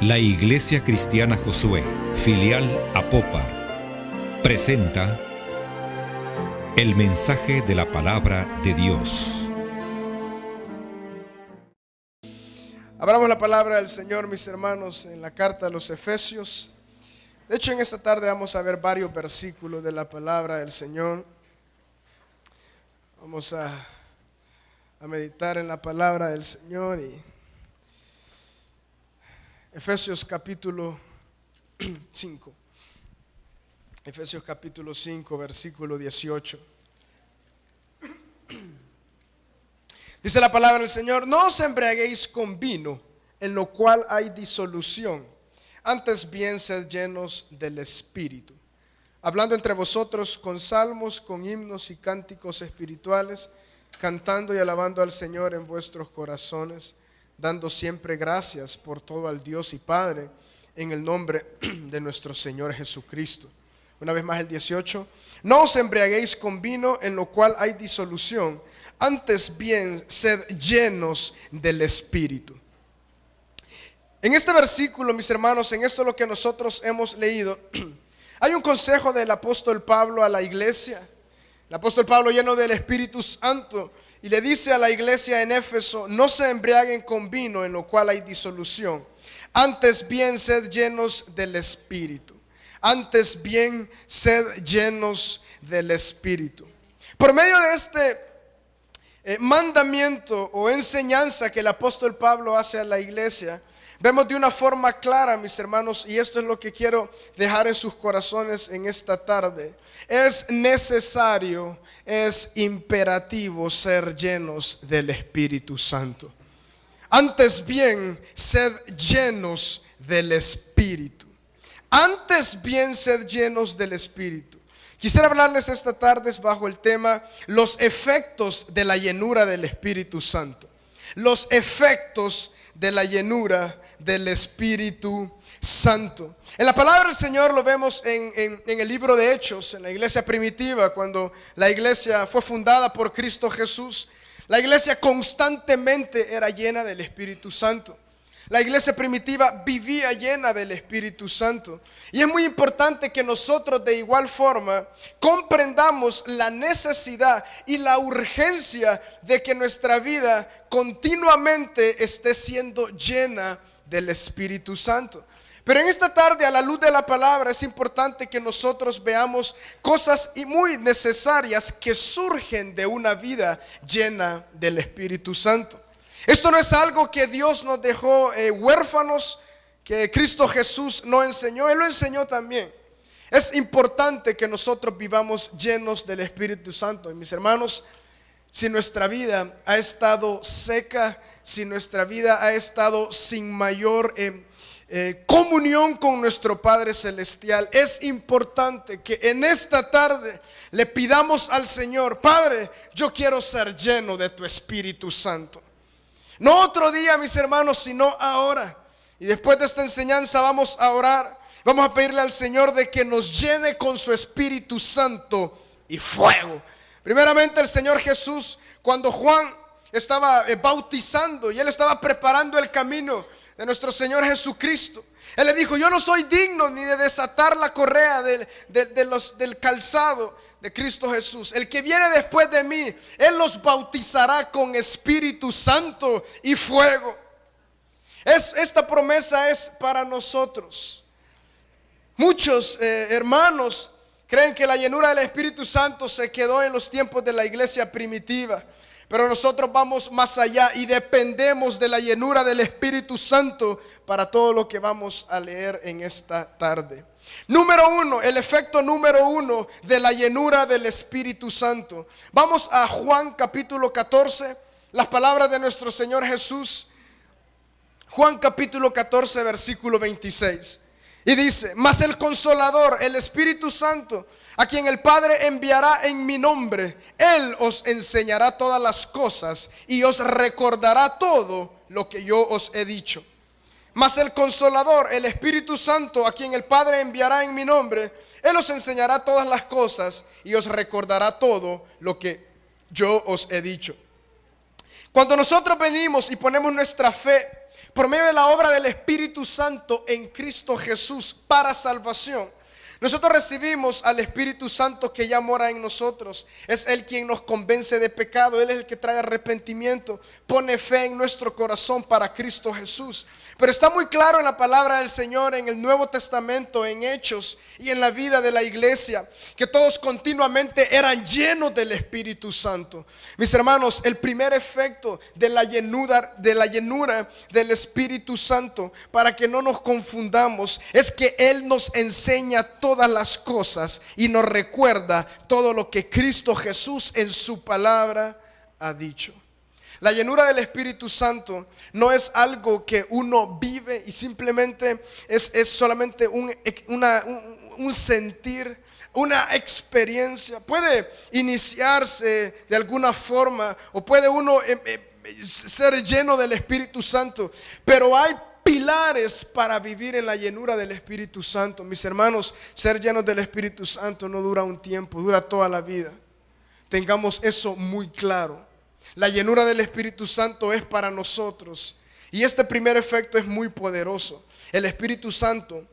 La Iglesia Cristiana Josué, filial Apopa, presenta el mensaje de la palabra de Dios. Abramos la palabra del Señor, mis hermanos, en la carta a los Efesios. De hecho, en esta tarde vamos a ver varios versículos de la palabra del Señor. Vamos a meditar en la palabra del Señor. Y Efesios capítulo 5. Efesios capítulo 5, versículo 18. Dice la palabra del Señor: no os embriaguéis con vino, en lo cual hay disolución, antes bien sed llenos del Espíritu, hablando entre vosotros con salmos, con himnos y cánticos espirituales, cantando y alabando al Señor en vuestros corazones, dando siempre gracias por todo al Dios y Padre, en el nombre de nuestro Señor Jesucristo. Una vez más el 18. No os embriaguéis con vino, en lo cual hay disolución, antes bien sed llenos del Espíritu. En este versículo, mis hermanos, en esto lo que nosotros hemos leído, hay un consejo del apóstol Pablo a la iglesia. El apóstol Pablo, lleno del Espíritu Santo, y le dice a la iglesia en Éfeso: no se embriaguen con vino, en lo cual hay disolución, antes bien sed llenos del Espíritu. Antes bien sed llenos del Espíritu. Por medio de este mandamiento o enseñanza que el apóstol Pablo hace a la iglesia, vemos de una forma clara, mis hermanos, y esto es lo que quiero dejar en sus corazones en esta tarde: es necesario, es imperativo ser llenos del Espíritu Santo. Antes bien, sed llenos del Espíritu. Antes bien, sed llenos del Espíritu. Quisiera hablarles esta tarde bajo el tema: los efectos de la llenura del Espíritu Santo. Los efectos de la llenura del Espíritu Santo. En la palabra del Señor lo vemos en el libro de Hechos, en la iglesia primitiva, cuando la iglesia fue fundada por Cristo Jesús. La iglesia constantemente era llena del Espíritu Santo. La iglesia primitiva vivía llena del Espíritu Santo. Y es muy importante que nosotros de igual forma comprendamos la necesidad y la urgencia de que nuestra vida continuamente esté siendo llena del Espíritu Santo. Pero en esta tarde, a la luz de la palabra, es importante que nosotros veamos cosas muy necesarias que surgen de una vida llena del Espíritu Santo. Esto no es algo que Dios nos dejó huérfanos, que Cristo Jesús no enseñó. Él lo enseñó también. Es importante que nosotros vivamos llenos del Espíritu Santo. Y mis hermanos, si nuestra vida ha estado seca, si nuestra vida ha estado sin mayor comunión con nuestro Padre Celestial, es importante que en esta tarde le pidamos al Señor: Padre, yo quiero ser lleno de tu Espíritu Santo. No otro día, mis hermanos, sino ahora. Y después de esta enseñanza vamos a orar. Vamos a pedirle al Señor de que nos llene con su Espíritu Santo y fuego. Primeramente, el Señor Jesús, cuando Juan estaba bautizando y él estaba preparando el camino de nuestro Señor Jesucristo, él le dijo: yo no soy digno ni de desatar la correa del calzado de Cristo Jesús. El que viene después de mí, Él los bautizará con Espíritu Santo y fuego. Esta promesa es para nosotros. Muchos hermanos creen que la llenura del Espíritu Santo se quedó en los tiempos de la iglesia primitiva. Pero nosotros vamos más allá y dependemos de la llenura del Espíritu Santo para todo lo que vamos a leer en esta tarde. Número uno, el efecto número uno de la llenura del Espíritu Santo. Vamos a Juan capítulo 14, las palabras de nuestro Señor Jesús. Juan capítulo 14, versículo 26. Y dice: mas el Consolador, el Espíritu Santo, a quien el Padre enviará en mi nombre, Él os enseñará todas las cosas y os recordará todo lo que yo os he dicho. Mas el Consolador, el Espíritu Santo, a quien el Padre enviará en mi nombre, Él os enseñará todas las cosas y os recordará todo lo que yo os he dicho. Cuando nosotros venimos y ponemos nuestra fe por medio de la obra del Espíritu Santo en Cristo Jesús para salvación, nosotros recibimos al Espíritu Santo que ya mora en nosotros. Es Él quien nos convence de pecado. Él es el que trae arrepentimiento, pone fe en nuestro corazón para Cristo Jesús. Pero está muy claro en la palabra del Señor, en el Nuevo Testamento, en Hechos y en la vida de la iglesia, que todos continuamente eran llenos del Espíritu Santo. Mis hermanos, el primer efecto de la llenura del Espíritu Santo, para que no nos confundamos, es que Él nos enseña todas las cosas y nos recuerda todo lo que Cristo Jesús en su palabra ha dicho. La llenura del Espíritu Santo no es algo que uno vive y simplemente es solamente un sentir, una experiencia. Puede iniciarse de alguna forma o puede uno ser lleno del Espíritu Santo, pero hay pilares para vivir en la llenura del Espíritu Santo. Mis hermanos, ser llenos del Espíritu Santo no dura un tiempo, dura toda la vida. Tengamos eso muy claro. La llenura del Espíritu Santo es para nosotros. Y este primer efecto es muy poderoso. El Espíritu Santo,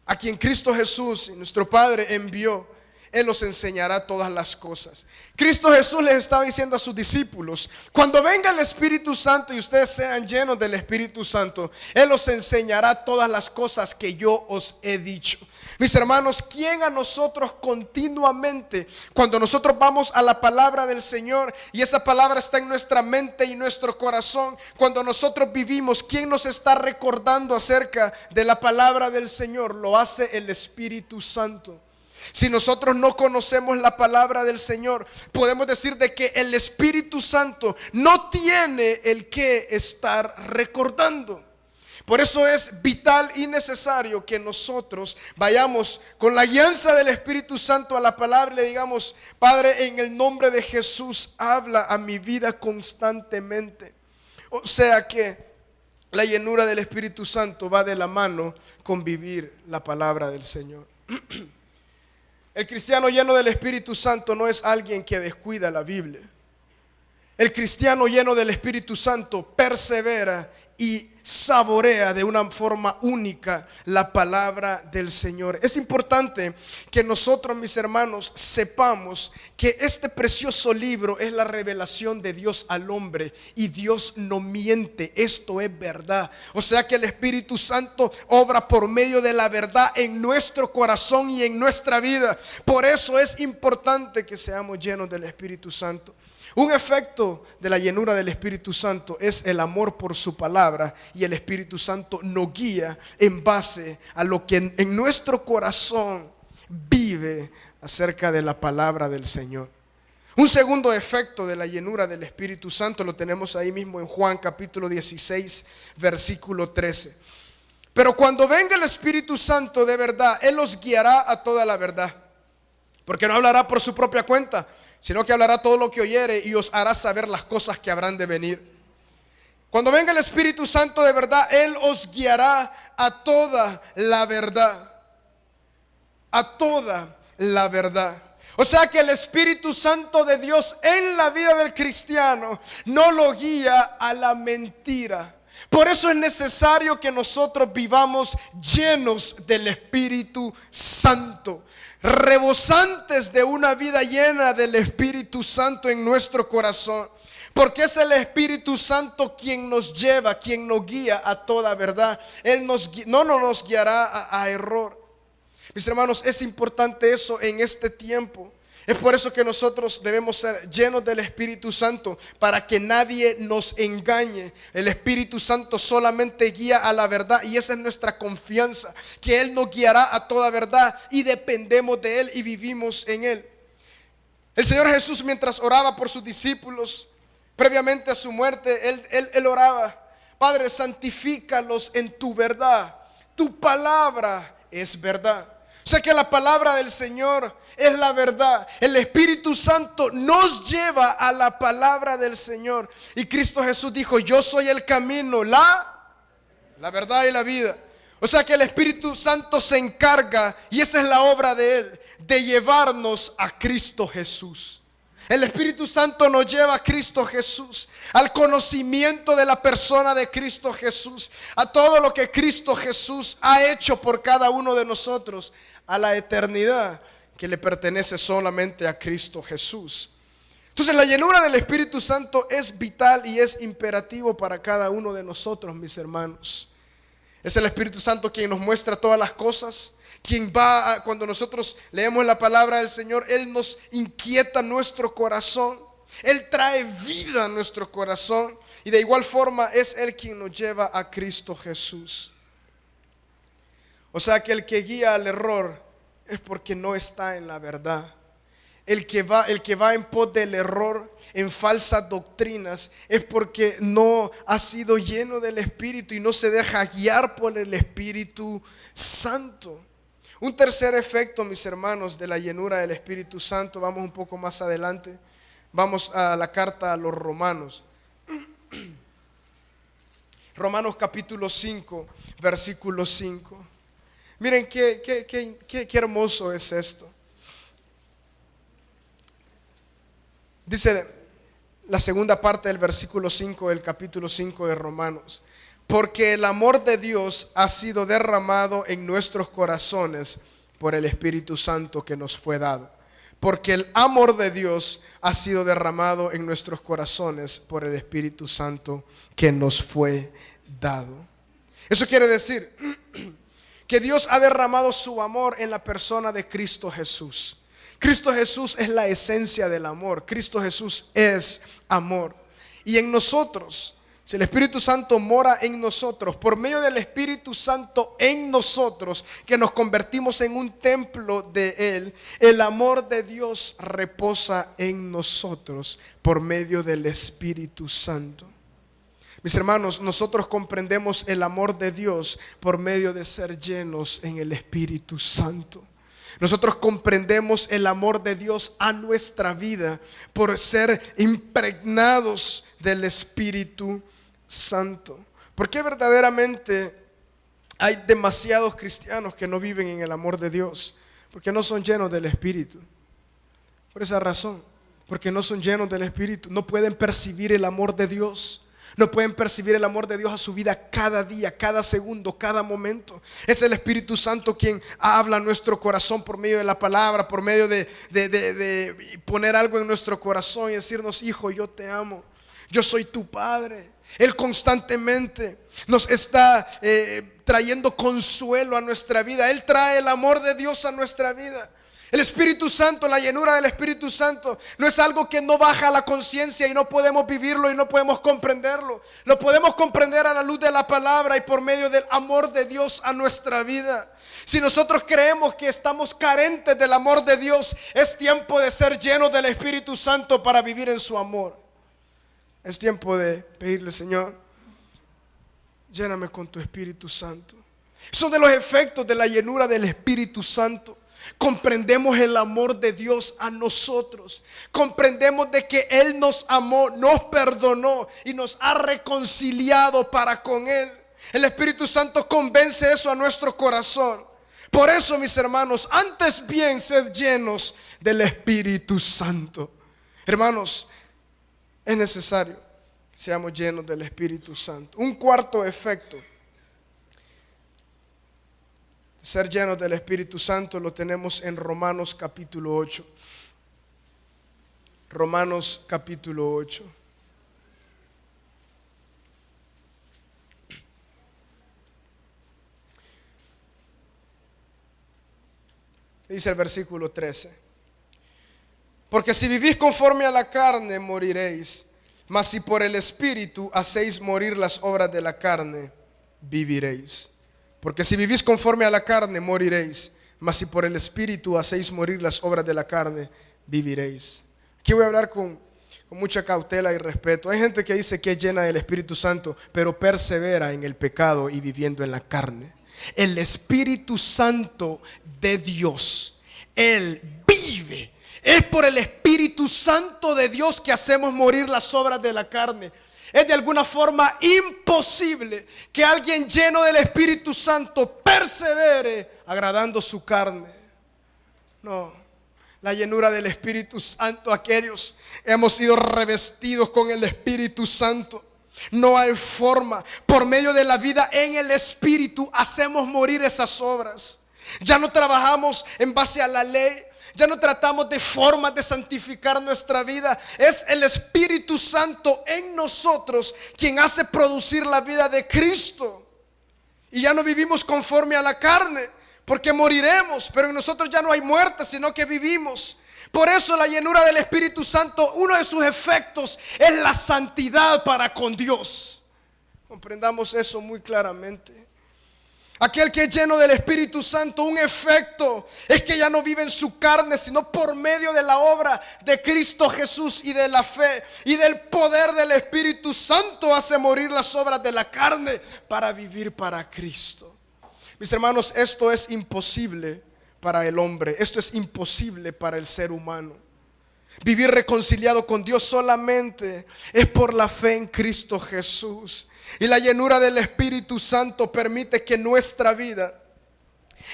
a quien Cristo Jesús, nuestro Padre, envió, Él los enseñará todas las cosas. Cristo Jesús les estaba diciendo a sus discípulos: cuando venga el Espíritu Santo y ustedes sean llenos del Espíritu Santo, Él los enseñará todas las cosas que yo os he dicho. Mis hermanos, ¿quién a nosotros continuamente, cuando nosotros vamos a la palabra del Señor y esa palabra está en nuestra mente y nuestro corazón, cuando nosotros vivimos, quién nos está recordando acerca de la palabra del Señor? Lo hace el Espíritu Santo. Si nosotros no conocemos la palabra del Señor, podemos decir de que el Espíritu Santo no tiene el que estar recordando. Por eso es vital y necesario que nosotros vayamos con la guianza del Espíritu Santo a la palabra y le digamos: Padre, en el nombre de Jesús, habla a mi vida constantemente. O sea que la llenura del Espíritu Santo va de la mano con vivir la palabra del Señor. El cristiano lleno del Espíritu Santo no es alguien que descuida la Biblia. El cristiano lleno del Espíritu Santo persevera y saborea de una forma única la palabra del Señor. Es importante que nosotros, mis hermanos, sepamos que este precioso libro es la revelación de Dios al hombre, y Dios no miente. Esto es verdad. O sea que el Espíritu Santo obra por medio de la verdad en nuestro corazón y en nuestra vida. Por eso es importante que seamos llenos del Espíritu Santo. Un efecto de la llenura del Espíritu Santo es el amor por su palabra, y el Espíritu Santo nos guía en base a lo que en nuestro corazón vive acerca de la palabra del Señor. Un segundo efecto de la llenura del Espíritu Santo lo tenemos ahí mismo en Juan capítulo 16, versículo 13. Pero cuando venga el Espíritu Santo de verdad, Él os guiará a toda la verdad, porque no hablará por su propia cuenta, sino que hablará todo lo que oyere y os hará saber las cosas que habrán de venir. Cuando venga el Espíritu Santo de verdad, Él os guiará a toda la verdad. A toda la verdad. O sea que el Espíritu Santo de Dios en la vida del cristiano no lo guía a la mentira. Por eso es necesario que nosotros vivamos llenos del Espíritu Santo, rebosantes de una vida llena del Espíritu Santo en nuestro corazón, porque es el Espíritu Santo quien nos lleva, quien nos guía a toda verdad. Él no nos guiará a error. Mis hermanos, es importante eso en este tiempo. Es por eso que nosotros debemos ser llenos del Espíritu Santo, para que nadie nos engañe. El Espíritu Santo solamente guía a la verdad, y esa es nuestra confianza, que Él nos guiará a toda verdad y dependemos de Él y vivimos en Él. El Señor Jesús, mientras oraba por sus discípulos previamente a su muerte, Él oraba: Padre, santifícalos en tu verdad, tu palabra es verdad. O sea que la palabra del Señor es la verdad. El Espíritu Santo nos lleva a la palabra del Señor. Y Cristo Jesús dijo: yo soy el camino, la verdad y la vida. O sea que el Espíritu Santo se encarga, y esa es la obra de Él, de llevarnos a Cristo Jesús. El Espíritu Santo nos lleva a Cristo Jesús, al conocimiento de la persona de Cristo Jesús, a todo lo que Cristo Jesús ha hecho por cada uno de nosotros, a la eternidad que le pertenece solamente a Cristo Jesús. Entonces la llenura del Espíritu Santo es vital y es imperativo para cada uno de nosotros, mis hermanos. Es el Espíritu Santo quien nos muestra todas las cosas, quien cuando nosotros leemos la palabra del Señor, Él nos inquieta nuestro corazón, Él trae vida a nuestro corazón, y de igual forma es Él quien nos lleva a Cristo Jesús. O sea que el que guía al error es porque no está en la verdad. El que va en pos del error, en falsas doctrinas, es porque no ha sido lleno del Espíritu y no se deja guiar por el Espíritu Santo. Un tercer efecto, mis hermanos, de la llenura del Espíritu Santo, vamos un poco más adelante, vamos a la carta a los Romanos. Romanos capítulo 5, versículo 5. Miren qué hermoso es esto. Dice la segunda parte del versículo 5 del capítulo 5 de Romanos: porque el amor de Dios ha sido derramado en nuestros corazones por el Espíritu Santo que nos fue dado. Porque el amor de Dios ha sido derramado en nuestros corazones por el Espíritu Santo que nos fue dado. Eso quiere decir que Dios ha derramado su amor en la persona de Cristo Jesús. Cristo Jesús es la esencia del amor. Cristo Jesús es amor. Y en nosotros, si el Espíritu Santo mora en nosotros, por medio del Espíritu Santo en nosotros, que nos convertimos en un templo de Él, el amor de Dios reposa en nosotros por medio del Espíritu Santo. Mis hermanos, nosotros comprendemos el amor de Dios por medio de ser llenos en el Espíritu Santo. Nosotros comprendemos el amor de Dios a nuestra vida por ser impregnados del Espíritu Santo. Porque verdaderamente hay demasiados cristianos que no viven en el amor de Dios, porque no son llenos del Espíritu. Por esa razón, porque no son llenos del Espíritu, no pueden percibir el amor de Dios. No pueden percibir el amor de Dios a su vida cada día, cada segundo, cada momento. Es el Espíritu Santo quien habla a nuestro corazón por medio de la palabra, por medio de poner algo en nuestro corazón y decirnos: hijo, yo te amo, yo soy tu padre. Él constantemente nos está trayendo consuelo a nuestra vida. Él trae el amor de Dios a nuestra vida. El Espíritu Santo, la llenura del Espíritu Santo, no es algo que no baja a la conciencia y no podemos vivirlo y no podemos comprenderlo. Lo podemos comprender a la luz de la palabra y por medio del amor de Dios a nuestra vida. Si nosotros creemos que estamos carentes del amor de Dios, es tiempo de ser llenos del Espíritu Santo para vivir en su amor. Es tiempo de pedirle: Señor, lléname con tu Espíritu Santo. Son de los efectos de la llenura del Espíritu Santo. Comprendemos el amor de Dios a nosotros. Comprendemos de que Él nos amó, nos perdonó y nos ha reconciliado para con Él. El Espíritu Santo convence eso a nuestro corazón. Por eso, mis hermanos, antes bien sed llenos del Espíritu Santo. Hermanos, es necesario que seamos llenos del Espíritu Santo. Un cuarto efecto: ser llenos del Espíritu Santo lo tenemos en Romanos capítulo 8. Romanos capítulo 8. Dice el versículo 13: porque si vivís conforme a la carne, moriréis, mas si por el Espíritu hacéis morir las obras de la carne, viviréis. Porque si vivís conforme a la carne, moriréis, mas si por el Espíritu hacéis morir las obras de la carne, viviréis. Aquí voy a hablar con mucha cautela y respeto. Hay gente que dice que es llena del Espíritu Santo, pero persevera en el pecado y viviendo en la carne. El Espíritu Santo de Dios, Él vive. Es por el Espíritu Santo de Dios que hacemos morir las obras de la carne. Es de alguna forma imposible que alguien lleno del Espíritu Santo persevere agradando su carne. No, La llenura del Espíritu Santo, aquellos hemos sido revestidos con el Espíritu Santo. No hay forma. Por medio de la vida en el Espíritu hacemos morir esas obras. Ya no trabajamos en base a la ley. Ya no tratamos de formas de santificar nuestra vida. Es el Espíritu Santo en nosotros quien hace producir la vida de Cristo. Y ya no vivimos conforme a la carne, porque moriremos. Pero en nosotros ya no hay muerte, sino que vivimos. Por eso la llenura del Espíritu Santo, uno de sus efectos es la santidad para con Dios. Comprendamos eso muy claramente. Aquel que es lleno del Espíritu Santo, un efecto es que ya no vive en su carne, sino por medio de la obra de Cristo Jesús y de la fe y del poder del Espíritu Santo hace morir las obras de la carne para vivir para Cristo. Mis hermanos, esto es imposible para el hombre, esto es imposible para el ser humano. Vivir reconciliado con Dios solamente es por la fe en Cristo Jesús. Y la llenura del Espíritu Santo permite que nuestra vida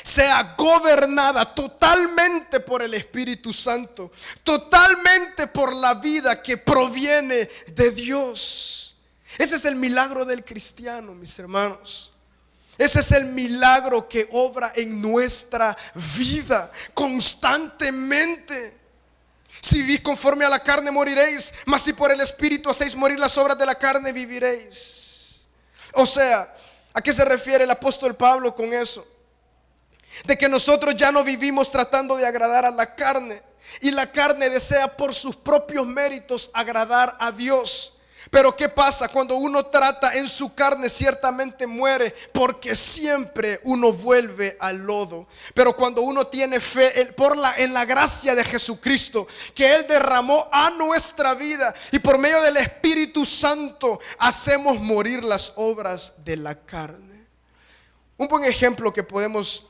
sea gobernada totalmente por el Espíritu Santo, totalmente por la vida que proviene de Dios. Ese es el milagro del cristiano, mis hermanos. Ese es el milagro que obra en nuestra vida constantemente. Si vivís conforme a la carne moriréis, mas si por el Espíritu hacéis morir las obras de la carne viviréis. O sea, ¿a qué se refiere el apóstol Pablo con eso? De que nosotros ya no vivimos tratando de agradar a la carne, y la carne desea por sus propios méritos agradar a Dios. Pero ¿qué pasa? Cuando uno trata en su carne, ciertamente muere, porque siempre uno vuelve al lodo. Pero cuando uno tiene fe en la gracia de Jesucristo, que Él derramó a nuestra vida, y por medio del Espíritu Santo hacemos morir las obras de la carne. Un buen ejemplo que podemos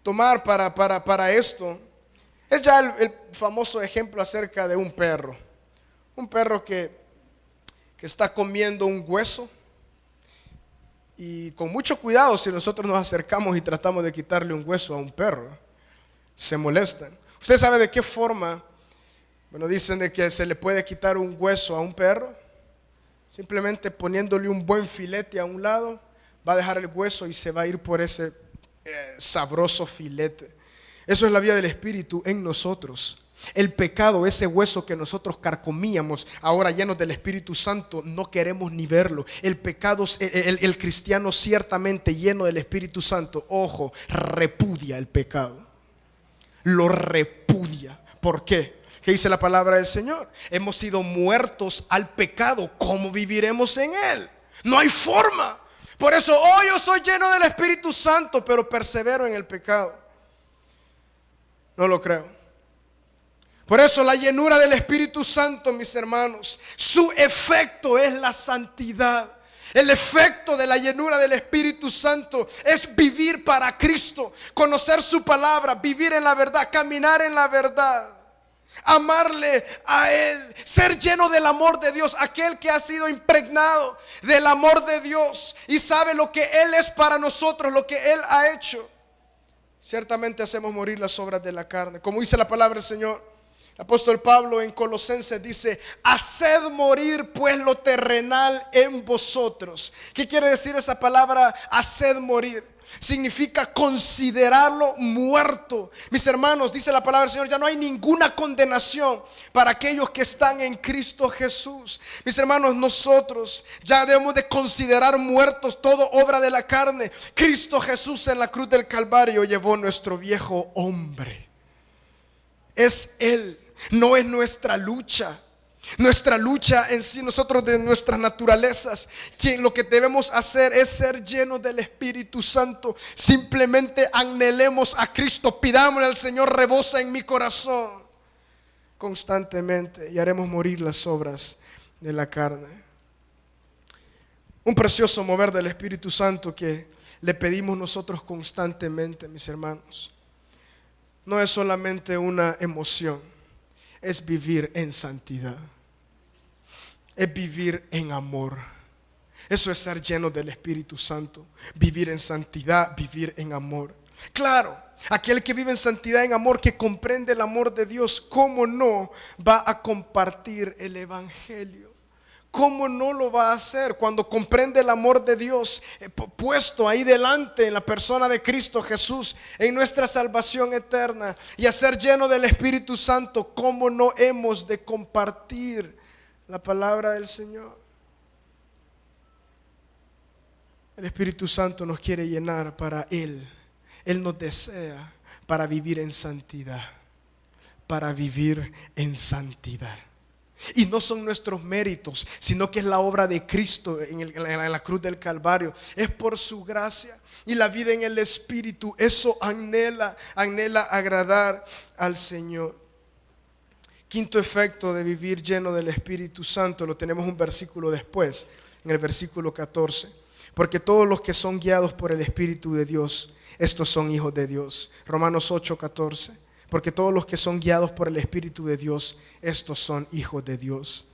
tomar para esto es ya el famoso ejemplo acerca de un perro. Un perro que está comiendo un hueso, y con mucho cuidado, si nosotros nos acercamos y tratamos de quitarle un hueso a un perro, se molestan. ¿Usted sabe de qué forma? Bueno, dicen de que se le puede quitar un hueso a un perro. Simplemente poniéndole un buen filete a un lado, va a dejar el hueso y se va a ir por ese sabroso filete. Eso es la vida del Espíritu en nosotros. El pecado, ese hueso que nosotros carcomíamos, ahora llenos del Espíritu Santo, no queremos ni verlo. El pecado, el cristiano ciertamente lleno del Espíritu Santo, ojo, repudia el pecado. Lo repudia. ¿Por qué? ¿Qué dice la palabra del Señor? Hemos sido muertos al pecado. ¿Cómo viviremos en él? No hay forma. Por eso hoy yo soy lleno del Espíritu Santo, pero persevero en el pecado. No lo creo. Por eso la llenura del Espíritu Santo, mis hermanos, su efecto es la santidad. El efecto de la llenura del Espíritu Santo es vivir para Cristo, conocer su palabra, vivir en la verdad, caminar en la verdad, amarle a Él, ser lleno del amor de Dios. Aquel que ha sido impregnado del amor de Dios y sabe lo que Él es para nosotros, lo que Él ha hecho, ciertamente hacemos morir las obras de la carne. Como dice la palabra del Señor, el apóstol Pablo en Colosenses dice: haced morir pues lo terrenal en vosotros. ¿Qué quiere decir esa palabra haced morir? Significa considerarlo muerto. Mis hermanos, dice la palabra del Señor, ya no hay ninguna condenación para aquellos que están en Cristo Jesús. Mis hermanos, nosotros ya debemos de considerar muertos toda obra de la carne. Cristo Jesús en la cruz del Calvario llevó nuestro viejo hombre. Es Él. No es nuestra lucha. Nuestra lucha en sí, nosotros de nuestras naturalezas, que lo que debemos hacer es ser llenos del Espíritu Santo. Simplemente anhelemos a Cristo, pidámosle al Señor: rebosa en mi corazón constantemente, y haremos morir las obras de la carne. Un precioso mover del Espíritu Santo que le pedimos nosotros constantemente, mis hermanos. No es solamente una emoción, es vivir en santidad, es vivir en amor. Eso es ser lleno del Espíritu Santo, vivir en santidad, vivir en amor. Claro, aquel que vive en santidad, en amor, que comprende el amor de Dios, ¿cómo no va a compartir el evangelio? ¿Cómo no lo va a hacer cuando comprende el amor de Dios puesto ahí delante en la persona de Cristo Jesús, en nuestra salvación eterna, y a ser lleno del Espíritu Santo? ¿Cómo no hemos de compartir la palabra del Señor? El Espíritu Santo nos quiere llenar para Él. Él nos desea para vivir en santidad, para vivir en santidad. Y no son nuestros méritos, sino que es la obra de Cristo en la cruz del Calvario. Es por su gracia y la vida en el Espíritu. Eso anhela agradar al Señor. Quinto efecto de vivir lleno del Espíritu Santo, lo tenemos un versículo después, en el versículo 14. Porque todos los que son guiados por el Espíritu de Dios, estos son hijos de Dios. Romanos 8:14. Porque todos los que son guiados por el Espíritu de Dios, estos son hijos de Dios.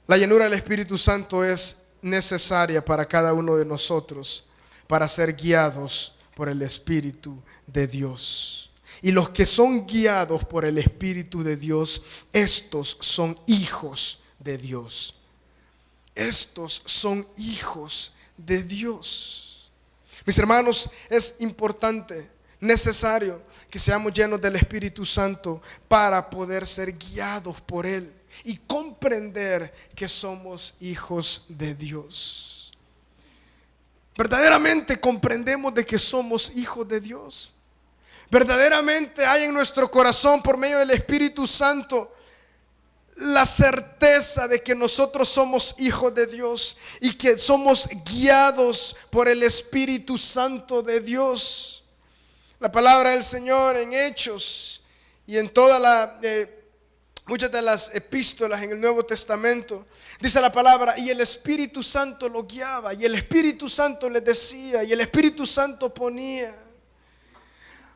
La llenura del Espíritu Santo es necesaria para cada uno de nosotros para ser guiados por el Espíritu de Dios. Y los que son guiados por el Espíritu de Dios, estos son hijos de Dios. Estos son hijos de Dios. Mis hermanos, es importante, necesario que seamos llenos del Espíritu Santo para poder ser guiados por Él y comprender que somos hijos de Dios. Verdaderamente comprendemos de que somos hijos de Dios. Verdaderamente hay en nuestro corazón, por medio del Espíritu Santo, la certeza de que nosotros somos hijos de Dios y que somos guiados por el Espíritu Santo de Dios. La palabra del Señor en Hechos y en muchas de las epístolas en el Nuevo Testamento, dice la palabra, y el Espíritu Santo lo guiaba, y el Espíritu Santo le decía, y el Espíritu Santo ponía.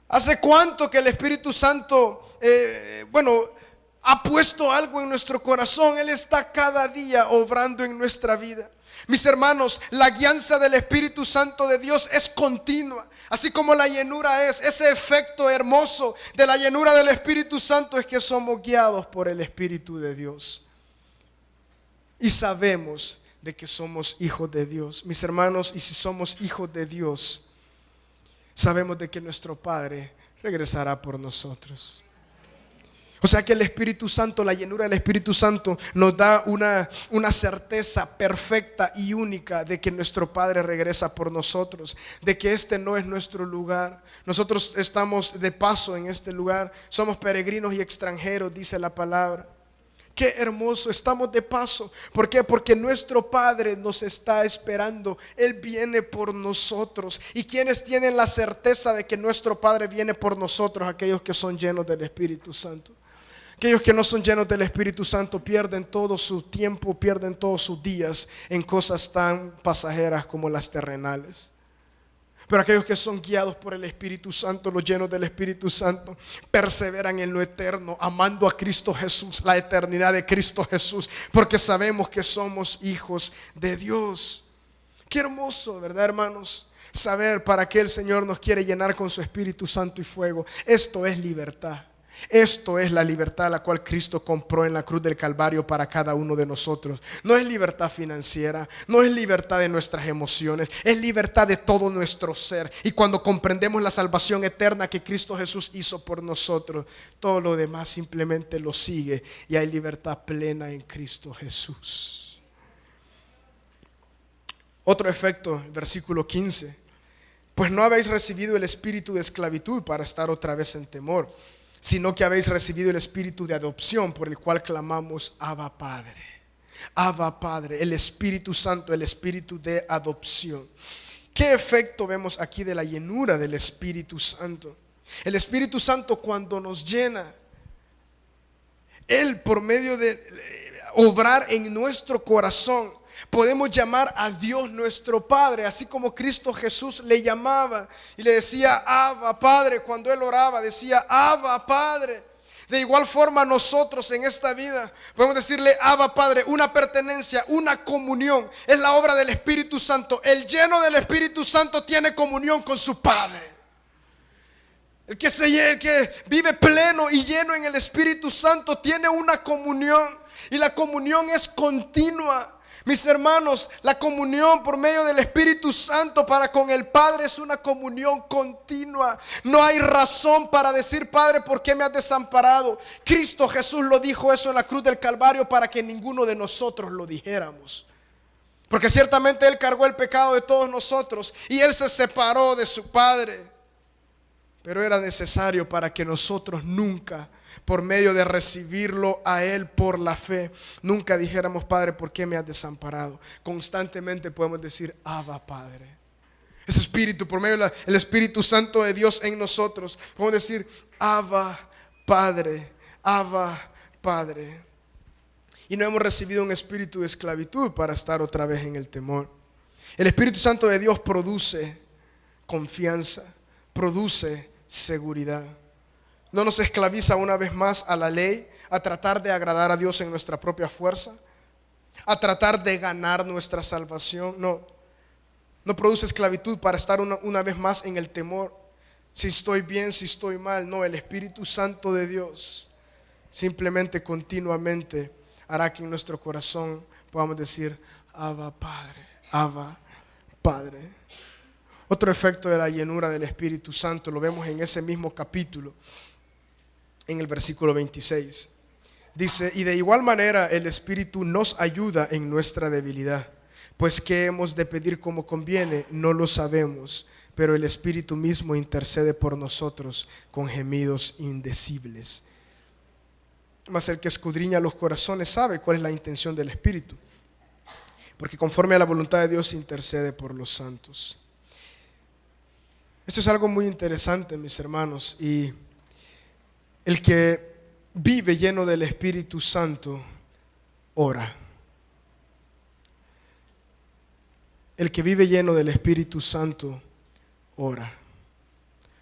¿Hace cuánto que el Espíritu Santo, ha puesto algo en nuestro corazón? Él está cada día obrando en nuestra vida. Mis hermanos, la guianza del Espíritu Santo de Dios es continua, así como la llenura es. Ese efecto hermoso de la llenura del Espíritu Santo es que somos guiados por el Espíritu de Dios. Y sabemos de que somos hijos de Dios. Mis hermanos, y si somos hijos de Dios, sabemos de que nuestro Padre regresará por nosotros. O sea que el Espíritu Santo, la llenura del Espíritu Santo nos da una certeza perfecta y única de que nuestro Padre regresa por nosotros, de que este no es nuestro lugar. Nosotros estamos de paso en este lugar, somos peregrinos y extranjeros, dice la palabra. Qué hermoso, estamos de paso. ¿Por qué? Porque nuestro Padre nos está esperando. Él viene por nosotros. ¿Y quienes tienen la certeza de que nuestro Padre viene por nosotros? Aquellos que son llenos del Espíritu Santo. Aquellos que no son llenos del Espíritu Santo pierden todo su tiempo, pierden todos sus días en cosas tan pasajeras como las terrenales. Pero aquellos que son guiados por el Espíritu Santo, los llenos del Espíritu Santo, perseveran en lo eterno, amando a Cristo Jesús, la eternidad de Cristo Jesús, porque sabemos que somos hijos de Dios. Qué hermoso, ¿verdad, hermanos? Saber para qué el Señor nos quiere llenar con su Espíritu Santo y fuego. Esto es libertad. Esto es la libertad la cual Cristo compró en la cruz del Calvario para cada uno de nosotros. No es libertad financiera, no es libertad de nuestras emociones, es libertad de todo nuestro ser. Y cuando comprendemos la salvación eterna que Cristo Jesús hizo por nosotros, todo lo demás simplemente lo sigue y hay libertad plena en Cristo Jesús. Otro efecto, versículo 15. Pues no habéis recibido el espíritu de esclavitud para estar otra vez en temor, sino que habéis recibido el espíritu de adopción por el cual clamamos Abba Padre. Abba Padre, el Espíritu Santo, el espíritu de adopción. ¿Qué efecto vemos aquí de la llenura del Espíritu Santo? El Espíritu Santo cuando nos llena, Él por medio de obrar en nuestro corazón, podemos llamar a Dios nuestro Padre, así como Cristo Jesús le llamaba y le decía Abba Padre. Cuando Él oraba decía Abba Padre. De igual forma nosotros en esta vida podemos decirle Abba Padre, una pertenencia, una comunión. Es la obra del Espíritu Santo. El lleno del Espíritu Santo tiene comunión con su Padre. El que vive pleno y lleno en el Espíritu Santo tiene una comunión, y la comunión es continua. Mis hermanos, la comunión por medio del Espíritu Santo para con el Padre es una comunión continua. No hay razón para decir: Padre, ¿por qué me has desamparado? Cristo Jesús lo dijo eso en la cruz del Calvario para que ninguno de nosotros lo dijéramos. Porque ciertamente Él cargó el pecado de todos nosotros y Él se separó de su Padre. Pero era necesario para que nosotros nunca, por medio de recibirlo a Él por la fe, nunca dijéramos: Padre, ¿por qué me has desamparado? Constantemente podemos decir: Abba, Padre. Ese Espíritu, por medio del Espíritu Santo de Dios en nosotros, podemos decir: Abba, Padre, Abba, Padre. Y no hemos recibido un espíritu de esclavitud para estar otra vez en el temor. El Espíritu Santo de Dios produce confianza, produce seguridad. No nos esclaviza una vez más a la ley, a tratar de agradar a Dios en nuestra propia fuerza, a tratar de ganar nuestra salvación. No produce esclavitud para estar una vez más en el temor. Si estoy bien, si estoy mal. No, el Espíritu Santo de Dios simplemente continuamente hará que en nuestro corazón podamos decir: Abba, Padre, Abba, Padre. Otro efecto de la llenura del Espíritu Santo lo vemos en ese mismo capítulo, en el versículo 26. Dice: y de igual manera el Espíritu nos ayuda en nuestra debilidad, pues qué hemos de pedir como conviene, no lo sabemos, pero el Espíritu mismo intercede por nosotros con gemidos indecibles. Mas el que escudriña los corazones sabe cuál es la intención del Espíritu, porque conforme a la voluntad de Dios intercede por los santos. Esto es algo muy interesante, mis hermanos, y el que vive lleno del Espíritu Santo ora. El que vive lleno del Espíritu Santo ora.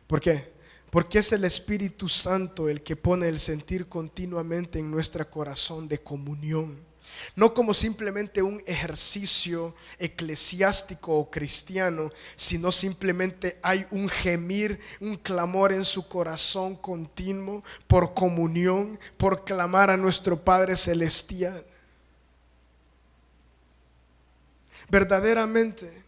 ¿Por qué? Porque es el Espíritu Santo el que pone el sentir continuamente en nuestro corazón de comunión. No como simplemente un ejercicio eclesiástico o cristiano, sino simplemente hay un gemir, un clamor en su corazón continuo por comunión, por clamar a nuestro Padre Celestial. Verdaderamente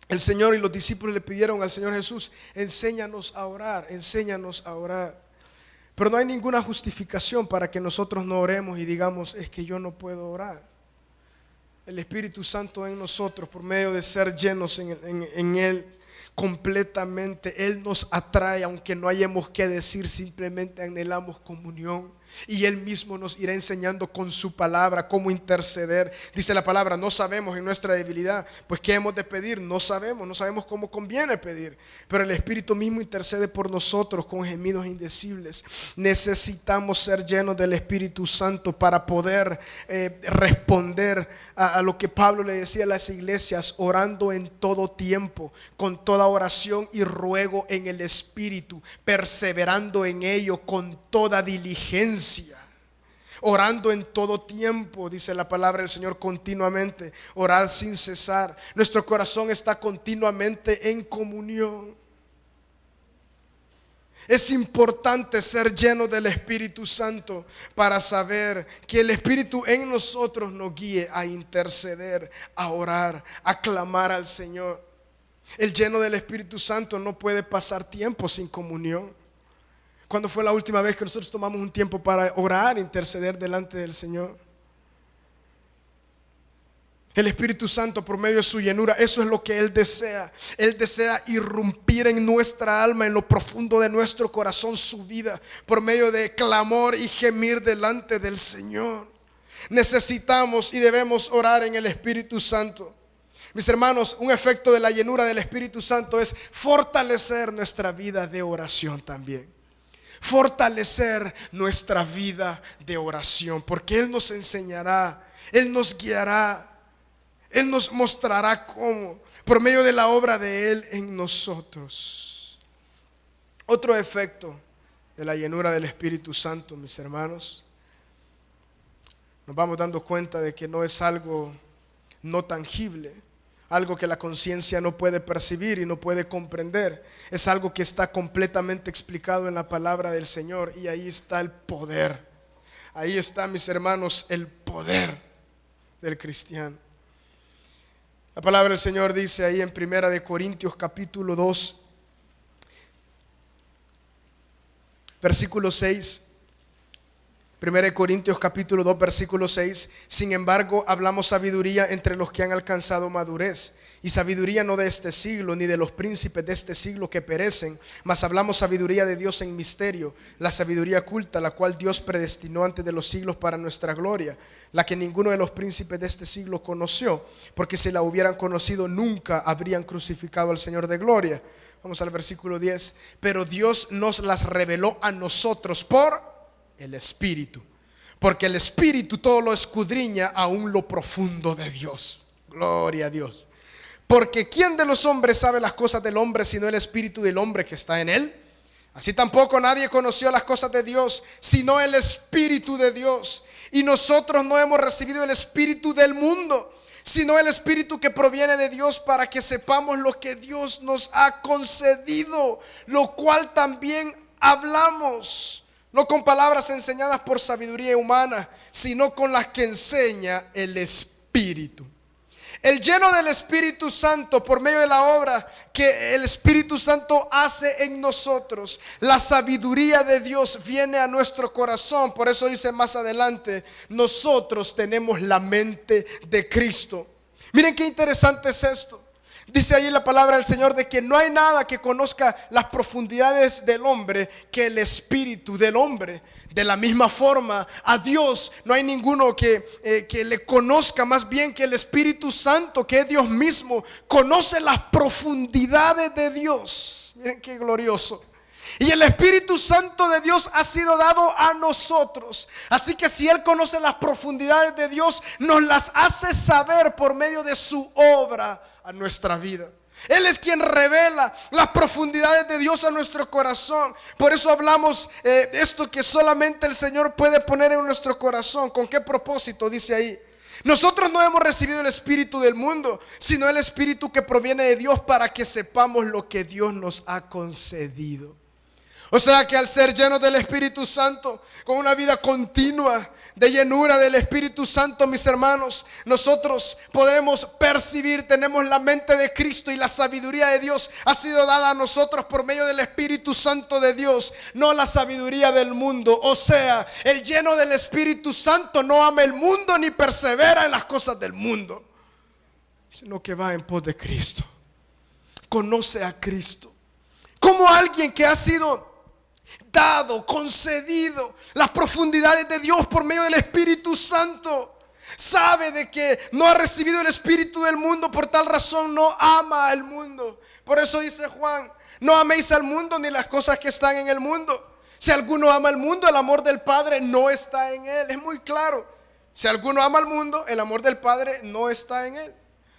el Señor y los discípulos le pidieron al Señor Jesús: enséñanos a orar, enséñanos a orar. Pero no hay ninguna justificación para que nosotros no oremos y digamos: es que yo no puedo orar. El Espíritu Santo en nosotros, por medio de ser llenos en Él completamente, Él nos atrae, aunque no hayamos que decir, simplemente anhelamos comunión. Y Él mismo nos irá enseñando con su palabra cómo interceder. Dice la palabra: no sabemos en nuestra debilidad, pues ¿qué hemos de pedir? No sabemos cómo conviene pedir. Pero el Espíritu mismo intercede por nosotros con gemidos indecibles. Necesitamos ser llenos del Espíritu Santo para poder responder a lo que Pablo le decía a las iglesias: orando en todo tiempo, con toda oración y ruego en el Espíritu, perseverando en ello con toda diligencia. Orando en todo tiempo, dice la palabra del Señor, continuamente. Orad sin cesar. Nuestro corazón está continuamente en comunión. Es importante ser lleno del Espíritu Santo para saber que el Espíritu en nosotros nos guíe a interceder, a orar, a clamar al Señor. El lleno del Espíritu Santo no puede pasar tiempo sin comunión. ¿Cuándo fue la última vez que nosotros tomamos un tiempo para orar, interceder delante del Señor? El Espíritu Santo, por medio de su llenura, eso es lo que Él desea. Él desea irrumpir en nuestra alma, en lo profundo de nuestro corazón, su vida, por medio de clamor y gemir delante del Señor. Necesitamos y debemos orar en el Espíritu Santo. Mis hermanos, un efecto de la llenura del Espíritu Santo es fortalecer nuestra vida de oración también. Fortalecer nuestra vida de oración, porque Él nos enseñará, Él nos guiará, Él nos mostrará cómo, por medio de la obra de Él en nosotros. Otro efecto de la llenura del Espíritu Santo, mis hermanos, nos vamos dando cuenta de que no es algo no tangible, algo que la conciencia no puede percibir y no puede comprender. Es algo que está completamente explicado en la palabra del Señor, y ahí está el poder. Ahí está, mis hermanos, el poder del cristiano. La palabra del Señor dice ahí en 1 Corintios capítulo 2, versículo 6. 1 Corintios capítulo 2 versículo 6: sin embargo, hablamos sabiduría entre los que han alcanzado madurez, y sabiduría no de este siglo, ni de los príncipes de este siglo que perecen, mas hablamos sabiduría de Dios en misterio, la sabiduría oculta, la cual Dios predestinó antes de los siglos para nuestra gloria, la que ninguno de los príncipes de este siglo conoció, porque si la hubieran conocido, nunca habrían crucificado al Señor de gloria. Vamos al versículo 10. Pero Dios nos las reveló a nosotros por el Espíritu, porque el Espíritu todo lo escudriña, aún lo profundo de Dios. Gloria a Dios. Porque ¿quién de los hombres sabe las cosas del hombre sino el Espíritu del hombre que está en él? Así tampoco nadie conoció las cosas de Dios sino el Espíritu de Dios. Y nosotros no hemos recibido el espíritu del mundo, sino el Espíritu que proviene de Dios, para que sepamos lo que Dios nos ha concedido, lo cual también hablamos, no con palabras enseñadas por sabiduría humana, sino con las que enseña el Espíritu. El lleno del Espíritu Santo, por medio de la obra que el Espíritu Santo hace en nosotros, la sabiduría de Dios viene a nuestro corazón. Por eso dice más adelante: nosotros tenemos la mente de Cristo. Miren qué interesante es esto. Dice ahí la palabra del Señor de que no hay nada que conozca las profundidades del hombre que el espíritu del hombre. De la misma forma, a Dios no hay ninguno que le conozca más bien que el Espíritu Santo, que es Dios mismo. Conoce las profundidades de Dios. Miren qué glorioso. Y el Espíritu Santo de Dios ha sido dado a nosotros. Así que si Él conoce las profundidades de Dios, nos las hace saber por medio de su obra a nuestra vida. Él es quien revela las profundidades de Dios a nuestro corazón. Por eso hablamos esto que solamente el Señor puede poner en nuestro corazón. ¿Con qué propósito? Dice ahí: nosotros no hemos recibido el espíritu del mundo, sino el Espíritu que proviene de Dios, para que sepamos lo que Dios nos ha concedido. O sea que al ser llenos del Espíritu Santo, con una vida continua de llenura del Espíritu Santo, mis hermanos, nosotros podremos percibir, tenemos la mente de Cristo, y la sabiduría de Dios ha sido dada a nosotros por medio del Espíritu Santo de Dios, no la sabiduría del mundo. O sea, el lleno del Espíritu Santo no ama el mundo ni persevera en las cosas del mundo, sino que va en pos de Cristo, conoce a Cristo. Como alguien que ha sido dado, concedido las profundidades de Dios por medio del Espíritu Santo, sabe de que no ha recibido el espíritu del mundo, por tal razón no ama al mundo. Por eso dice Juan: no améis al mundo ni las cosas que están en el mundo. Si alguno ama al mundo, el amor del Padre no está en él. Es muy claro. Si alguno ama al mundo, el amor del Padre no está en él.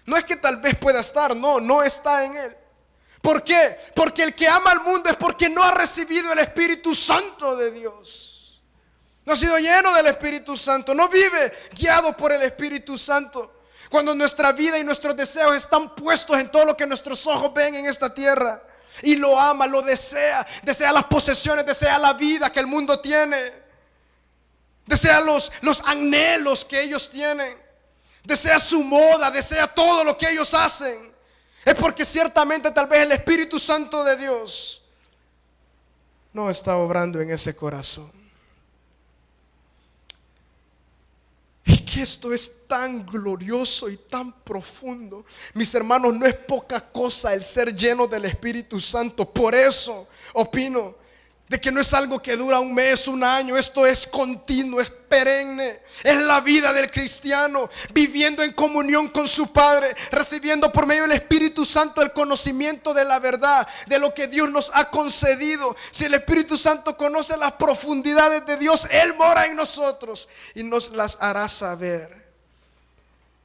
No es que tal vez pueda estar, no está en él. ¿Por qué? Porque el que ama al mundo es porque no ha recibido el Espíritu Santo de Dios. No ha sido lleno del Espíritu Santo, no vive guiado por el Espíritu Santo. Cuando nuestra vida y nuestros deseos están puestos en todo lo que nuestros ojos ven en esta tierra, y lo ama, lo desea, desea las posesiones, desea la vida que el mundo tiene, desea los anhelos que ellos tienen, desea su moda, desea todo lo que ellos hacen, es porque ciertamente tal vez el Espíritu Santo de Dios no está obrando en ese corazón. Y que esto es tan glorioso y tan profundo, mis hermanos, no es poca cosa el ser lleno del Espíritu Santo. Por eso opino de que no es algo que dura un mes, un año. Esto es continuo, es perenne. Es la vida del cristiano, viviendo en comunión con su Padre, recibiendo por medio del Espíritu Santo el conocimiento de la verdad, de lo que Dios nos ha concedido. Si el Espíritu Santo conoce las profundidades de Dios, Él mora en nosotros y nos las hará saber.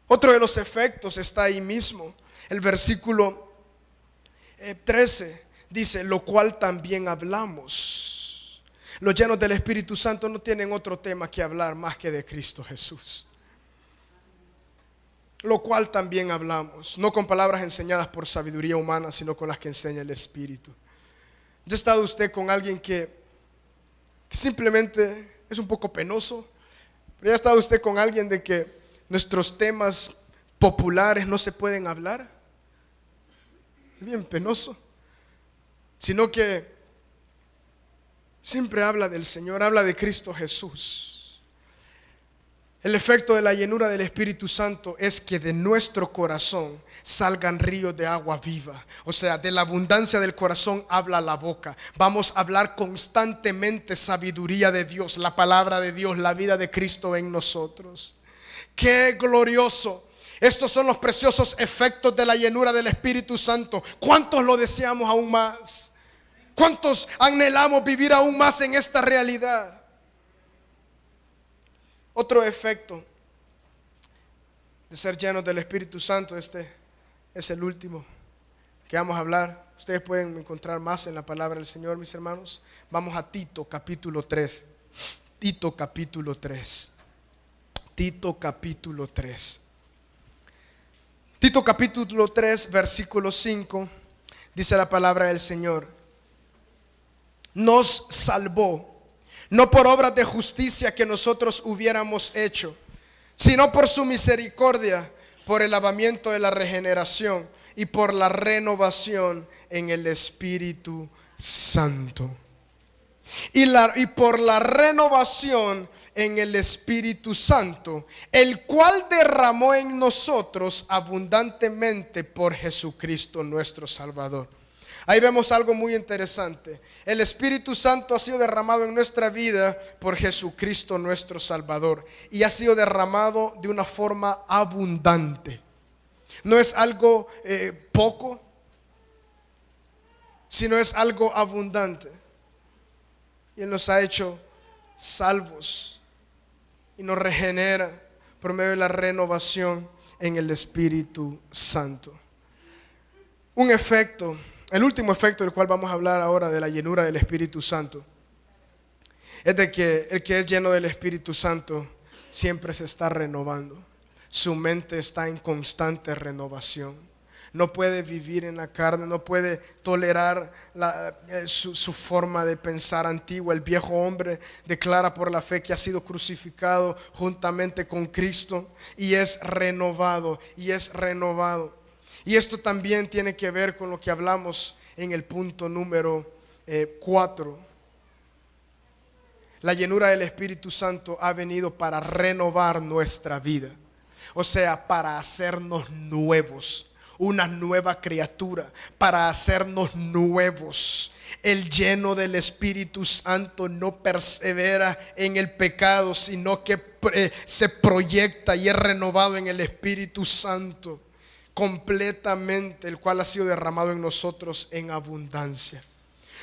Otro de los efectos está ahí mismo. El versículo 13 dice: lo cual también hablamos. Los llenos del Espíritu Santo no tienen otro tema que hablar más que de Cristo Jesús. lo cual también hablamos, no con palabras enseñadas por sabiduría humana, sino con las que enseña el Espíritu. ¿Ya ha estado usted con alguien que simplemente es un poco penoso? ¿Pero ya ha estado usted con alguien de que nuestros temas populares no se pueden hablar? Es bien penoso. Sino que siempre habla del Señor, habla de Cristo Jesús. El efecto de la llenura del Espíritu Santo es que de nuestro corazón salgan ríos de agua viva. O sea, de la abundancia del corazón habla la boca. Vamos a hablar constantemente sabiduría de Dios, la palabra de Dios, la vida de Cristo en nosotros. ¡Qué glorioso! Estos son los preciosos efectos de la llenura del Espíritu Santo. ¿Cuántos lo deseamos aún más? ¿Cuántos anhelamos vivir aún más en esta realidad? Otro efecto de ser llenos del Espíritu Santo, este es el último que vamos a hablar. Ustedes pueden encontrar más en la palabra del Señor, mis hermanos. Vamos a Tito capítulo 3. Tito capítulo 3. Tito capítulo 3. Tito capítulo 3, versículo 5, dice la palabra del Señor. Nos salvó, no por obras de justicia que nosotros hubiéramos hecho, sino por su misericordia, por el lavamiento de la regeneración y por la renovación en el Espíritu Santo. Y por la renovación en el Espíritu Santo, el cual derramó en nosotros abundantemente por Jesucristo nuestro Salvador. Ahí vemos algo muy interesante. El Espíritu Santo ha sido derramado en nuestra vida por Jesucristo nuestro Salvador, y ha sido derramado de una forma abundante. No es algo poco, sino es algo abundante. Y Él nos ha hecho salvos y nos regenera por medio de la renovación en el Espíritu Santo. Un efecto, el último efecto del cual vamos a hablar ahora de la llenura del Espíritu Santo, es de que el que es lleno del Espíritu Santo siempre se está renovando. Su mente está en constante renovación. No puede vivir en la carne, no puede tolerar su forma de pensar antigua. El viejo hombre declara por la fe que ha sido crucificado juntamente con Cristo y es renovado, y es renovado. Y esto también tiene que ver con lo que hablamos en el punto número 4. La llenura del Espíritu Santo ha venido para renovar nuestra vida, o sea, para hacernos nuevos, una nueva criatura, para hacernos nuevos. El lleno del Espíritu Santo no persevera en el pecado, sino que se proyecta y es renovado en el Espíritu Santo completamente, el cual ha sido derramado en nosotros en abundancia.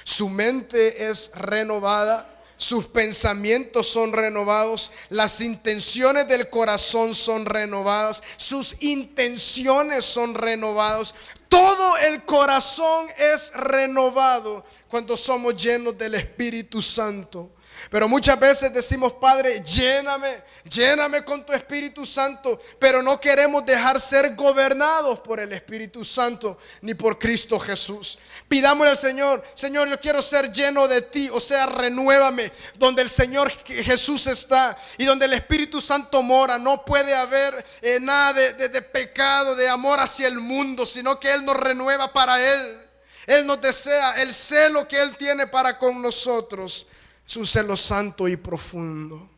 Su mente es renovada, sus pensamientos son renovados, las intenciones del corazón son renovadas, sus intenciones son renovadas. Todo el corazón es renovado cuando somos llenos del Espíritu Santo. Pero muchas veces decimos: Padre, lléname con tu Espíritu Santo, pero no queremos dejar ser gobernados por el Espíritu Santo ni por Cristo Jesús. Pidámosle al Señor: Señor, yo quiero ser lleno de ti, o sea, renuévame. Donde el Señor Jesús está y donde el Espíritu Santo mora, no puede haber nada de pecado, de amor hacia el mundo, sino que Él nos renueva para Él. Él nos desea, el celo que Él tiene para con nosotros es un celo santo y profundo.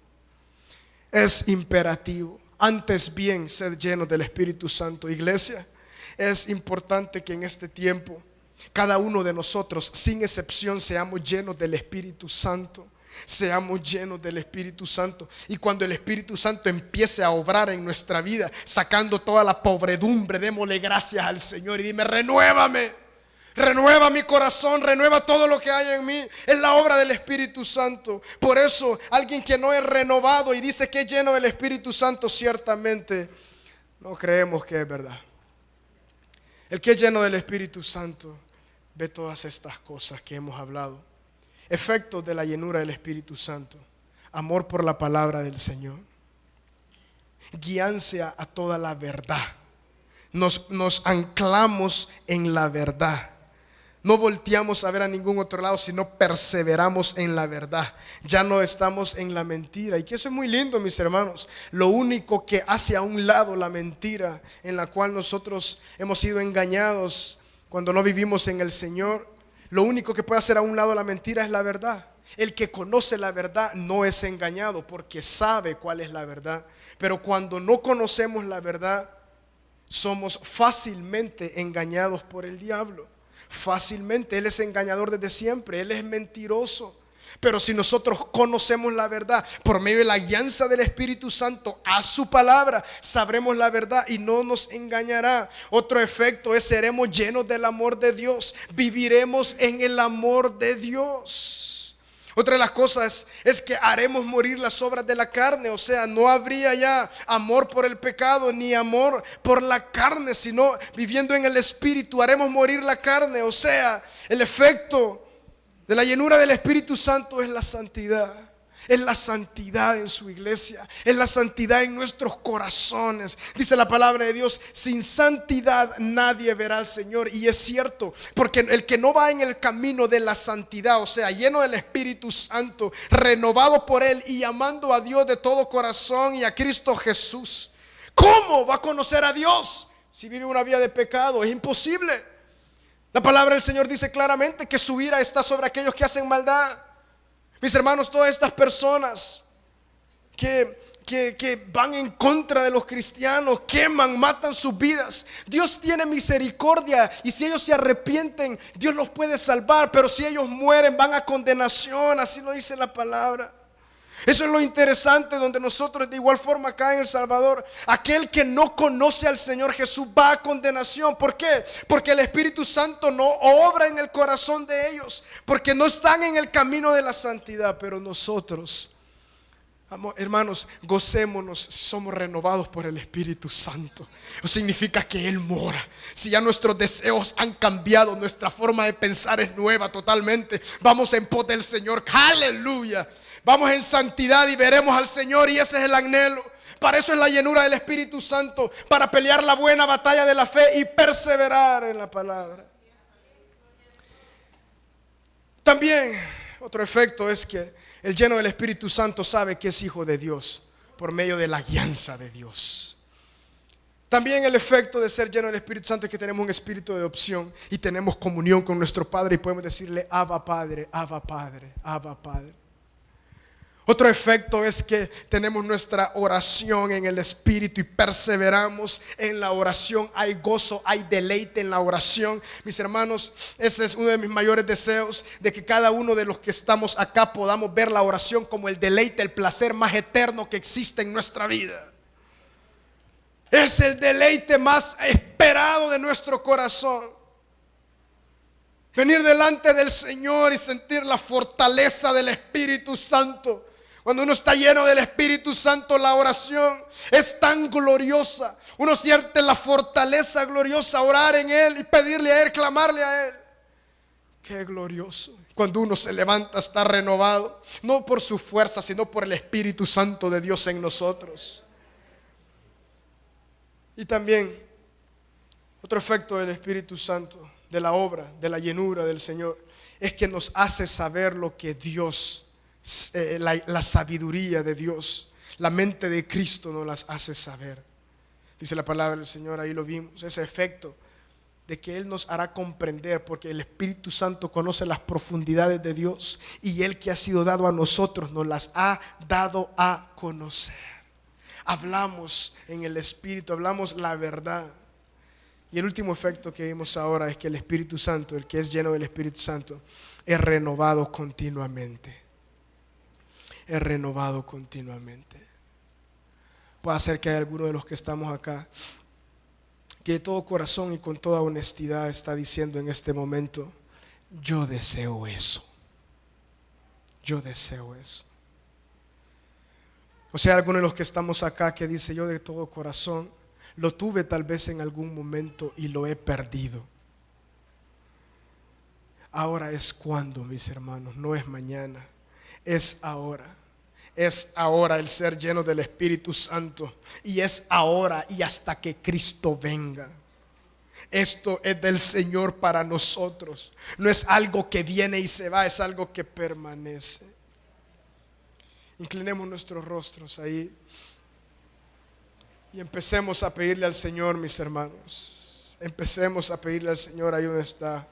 Es imperativo. Antes bien, ser llenos del Espíritu Santo. Iglesia, es importante que en este tiempo cada uno de nosotros, sin excepción, seamos llenos del Espíritu Santo. Seamos llenos del Espíritu Santo. Y cuando el Espíritu Santo empiece a obrar en nuestra vida, sacando toda la pobredumbre, démosle gracias al Señor y dime: renuévame. Renueva mi corazón, renueva todo lo que hay en mí. Es la obra del Espíritu Santo. Por eso, alguien que no es renovado y dice que es lleno del Espíritu Santo, ciertamente no creemos que es verdad. El que es lleno del Espíritu Santo ve todas estas cosas que hemos hablado. Efectos de la llenura del Espíritu Santo: amor por la palabra del Señor, guíanse a toda la verdad. Nos anclamos en la verdad. No volteamos a ver a ningún otro lado, sino perseveramos en la verdad. Ya no estamos en la mentira. Y que eso es muy lindo, mis hermanos. Lo único que hace a un lado la mentira en la cual nosotros hemos sido engañados cuando no vivimos en el Señor, lo único que puede hacer a un lado la mentira es la verdad. El que conoce la verdad no es engañado porque sabe cuál es la verdad. Pero cuando no conocemos la verdad, somos fácilmente engañados por el diablo. Fácilmente, él es engañador desde siempre, él es mentiroso. Pero si nosotros conocemos la verdad por medio de la guianza del Espíritu Santo a su palabra, sabremos la verdad y no nos engañará. Otro efecto es: seremos llenos del amor de Dios, viviremos en el amor de Dios. Otra de las cosas es que haremos morir las obras de la carne. O sea, no habría ya amor por el pecado ni amor por la carne, sino viviendo en el Espíritu haremos morir la carne. O sea, el efecto de la llenura del Espíritu Santo es la santidad. Es la santidad en su iglesia, es la santidad en nuestros corazones. Dice la palabra de Dios: sin santidad nadie verá al Señor. Y es cierto, porque el que no va en el camino de la santidad, o sea, lleno del Espíritu Santo, renovado por Él y amando a Dios de todo corazón y a Cristo Jesús, ¿cómo va a conocer a Dios si vive una vida de pecado? Es imposible. La palabra del Señor dice claramente que su ira está sobre aquellos que hacen maldad. Mis hermanos, todas estas personas que van en contra de los cristianos, queman, matan sus vidas, Dios tiene misericordia, y si ellos se arrepienten, Dios los puede salvar. Pero si ellos mueren, van a condenación, así lo dice la palabra. Eso es lo interesante, donde nosotros de igual forma acá en El Salvador, aquel que no conoce al Señor Jesús va a condenación. ¿Por qué? Porque el Espíritu Santo no obra en el corazón de ellos, porque no están en el camino de la santidad. Pero nosotros, hermanos, gocémonos si somos renovados por el Espíritu Santo. Eso significa que Él mora. Si ya nuestros deseos han cambiado, nuestra forma de pensar es nueva totalmente, vamos en pos del Señor. ¡Aleluya! Vamos en santidad y veremos al Señor, y ese es el anhelo. Para eso es la llenura del Espíritu Santo, para pelear la buena batalla de la fe y perseverar en la palabra. También otro efecto es que el lleno del Espíritu Santo sabe que es hijo de Dios por medio de la guianza de Dios. También el efecto de ser lleno del Espíritu Santo es que tenemos un espíritu de adopción y tenemos comunión con nuestro Padre y podemos decirle: Abba Padre, Abba Padre, Abba Padre. Otro efecto es que tenemos nuestra oración en el Espíritu y perseveramos en la oración. Hay gozo, hay deleite en la oración. Mis hermanos, ese es uno de mis mayores deseos, de que cada uno de los que estamos acá podamos ver la oración como el deleite, el placer más eterno que existe en nuestra vida. Es el deleite más esperado de nuestro corazón. Venir delante del Señor y sentir la fortaleza del Espíritu Santo. Cuando uno está lleno del Espíritu Santo, la oración es tan gloriosa. Uno siente la fortaleza gloriosa, orar en Él y pedirle a Él, clamarle a Él. Qué glorioso. Cuando uno se levanta, está renovado, no por su fuerza, sino por el Espíritu Santo de Dios en nosotros. Y también otro efecto del Espíritu Santo, de la obra, de la llenura del Señor, es que nos hace saber lo que Dios, la sabiduría de Dios, la mente de Cristo nos las hace saber. Dice la palabra del Señor, ahí lo vimos, ese efecto de que Él nos hará comprender, porque el Espíritu Santo conoce las profundidades de Dios, y Él que ha sido dado a nosotros nos las ha dado a conocer. Hablamos en el Espíritu, hablamos la verdad. Y el último efecto que vimos ahora es que el Espíritu Santo, el que es lleno del Espíritu Santo, es renovado continuamente. Es renovado continuamente. Puede ser que hay alguno de los que estamos acá que de todo corazón y con toda honestidad está diciendo en este momento: yo deseo eso. Yo deseo eso. O sea, alguno de los que estamos acá que dice: yo de todo corazón lo tuve tal vez en algún momento y lo he perdido. Ahora es cuando, mis hermanos, no es mañana, es ahora. Es ahora el ser lleno del Espíritu Santo. Y es ahora y hasta que Cristo venga. Esto es del Señor para nosotros. No es algo que viene y se va, es algo que permanece. Inclinemos nuestros rostros ahí y empecemos a pedirle al Señor, mis hermanos. Empecemos a pedirle al Señor ahí donde está.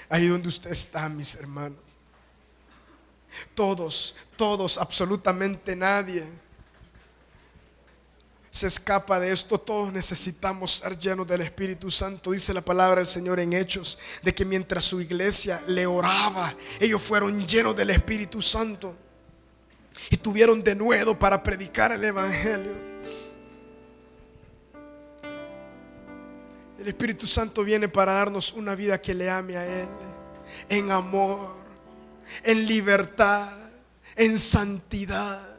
Ahí donde usted está, mis hermanos. Todos, absolutamente nadie se escapa de esto. Todos necesitamos ser llenos del Espíritu Santo. Dice la palabra del Señor en Hechos, de que mientras su iglesia le oraba, ellos fueron llenos del Espíritu Santo y tuvieron denuedo para predicar el Evangelio. El Espíritu Santo viene para darnos una vida que le ame a Él, en amor, en libertad, en santidad.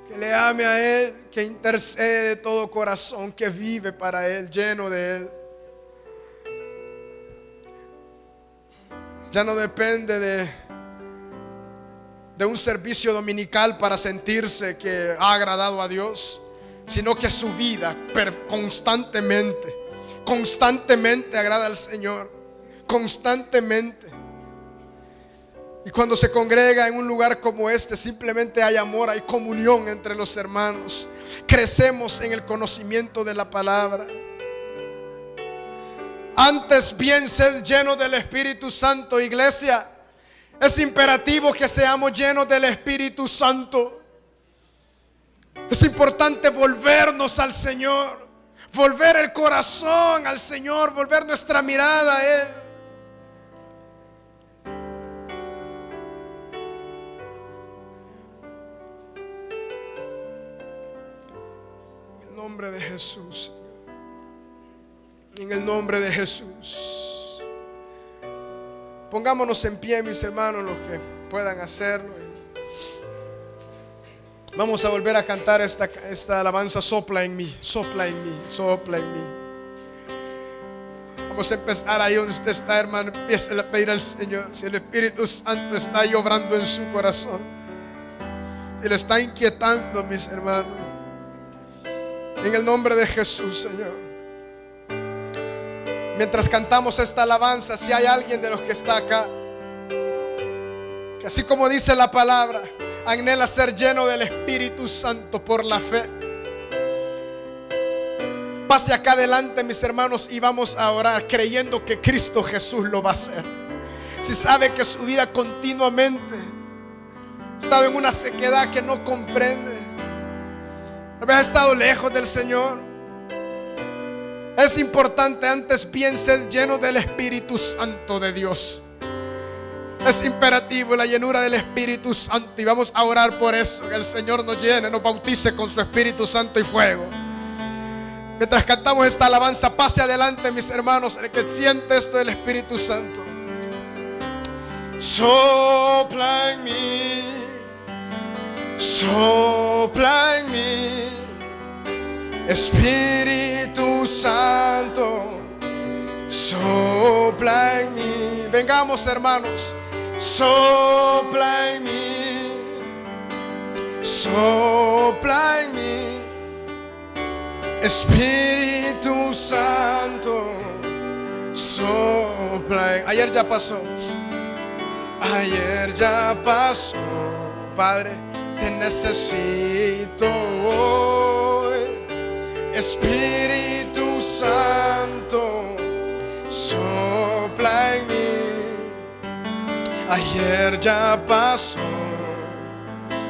Que le ame a Él, que intercede de todo corazón, que vive para Él, lleno de Él. Ya no depende de un servicio dominical para sentirse que ha agradado a Dios, sino que su vida constantemente agrada al Señor, constantemente. Y cuando se congrega en un lugar como este, simplemente hay amor, hay comunión entre los hermanos. Crecemos en el conocimiento de la palabra. Antes bien, sed llenos del Espíritu Santo, iglesia. Es imperativo que seamos llenos del Espíritu Santo. Es importante volvernos al Señor, volver el corazón al Señor, volver nuestra mirada a Él. En el nombre de Jesús, en el nombre de Jesús. Pongámonos en pie, mis hermanos, los que puedan hacerlo. Vamos a volver a cantar esta alabanza. Sopla en mí, sopla en mí, sopla en mí. Vamos a empezar ahí donde usted está, hermano. Empiece a pedir al Señor. Si el Espíritu Santo está ahí obrando en su corazón, si le está inquietando, mis hermanos, en el nombre de Jesús, Señor. Mientras cantamos esta alabanza, si hay alguien de los que está acá que, así como dice la palabra, anhela ser lleno del Espíritu Santo por la fe, pase acá adelante, mis hermanos, y vamos a orar creyendo que Cristo Jesús lo va a hacer. Si sabe que su vida continuamente ha estado en una sequedad que no comprende, ha estado lejos del Señor, es importante antes bien ser lleno del Espíritu Santo de Dios. Es imperativo la llenura del Espíritu Santo, y vamos a orar por eso, que el Señor nos llene, nos bautice con su Espíritu Santo y fuego. Mientras cantamos esta alabanza, pase adelante, mis hermanos, el que siente esto del Espíritu Santo. Sopla en mí, sopla en mí, Espíritu Santo, sopla en mí. Vengamos, hermanos. Sopla en mí, sopla en mí, Espíritu Santo, sopla en mí. Ayer ya pasó, ayer ya pasó. Padre, te necesito hoy. Espíritu Santo, sopla en mí. Ayer ya pasó,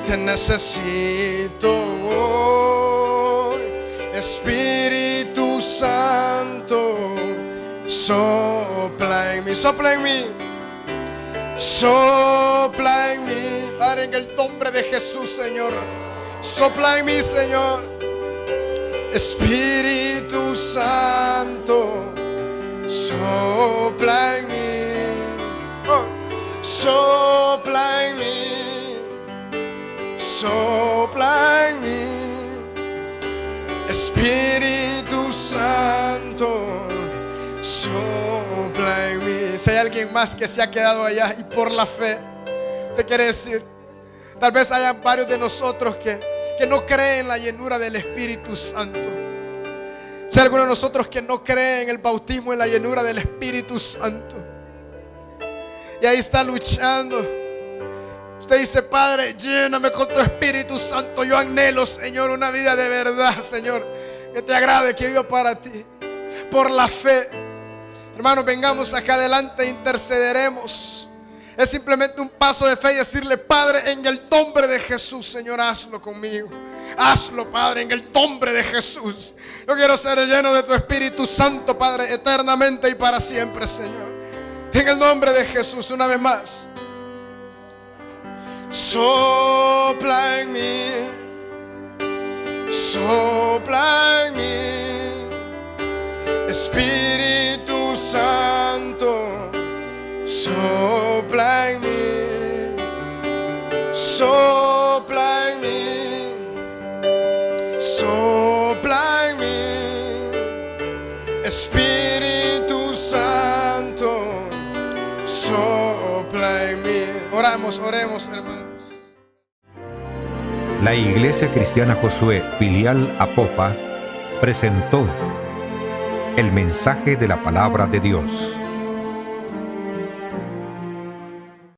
te necesito hoy. Espíritu Santo, sopla en mí, sopla en mí, sopla en mí. Padre, en el nombre de Jesús, Señor, sopla en mí, Señor. Espíritu Santo, sopla en mí. Sopla en mí, sopla en mí, Espíritu Santo, sopla en mí. Si hay alguien más que se ha quedado allá y por la fe usted quiere decir, Tal vez haya varios de nosotros que no creen en la llenura del Espíritu Santo. Si hay alguno de nosotros que no cree en el bautismo, en la llenura del Espíritu Santo, y ahí está luchando. Usted dice: Padre, lléname con tu Espíritu Santo. Yo anhelo, Señor, una vida de verdad, Señor, que te agrade, que viva para ti. Por la fe, hermanos, vengamos acá adelante e intercederemos. Es simplemente un paso de fe y decirle: Padre, en el nombre de Jesús, Señor, hazlo conmigo. Hazlo, Padre, en el nombre de Jesús. Yo quiero ser lleno de tu Espíritu Santo, Padre, eternamente y para siempre, Señor. En el nombre de Jesús, una vez más. Sopla en mí, sopla en mí, Espíritu Santo, sopla en mí, sopla en mí, sopla en mí, Espíritu Santo, sopla en mí. Oremos, hermanos. La Iglesia Cristiana Josué, filial Apopa, presentó el mensaje de la palabra de Dios.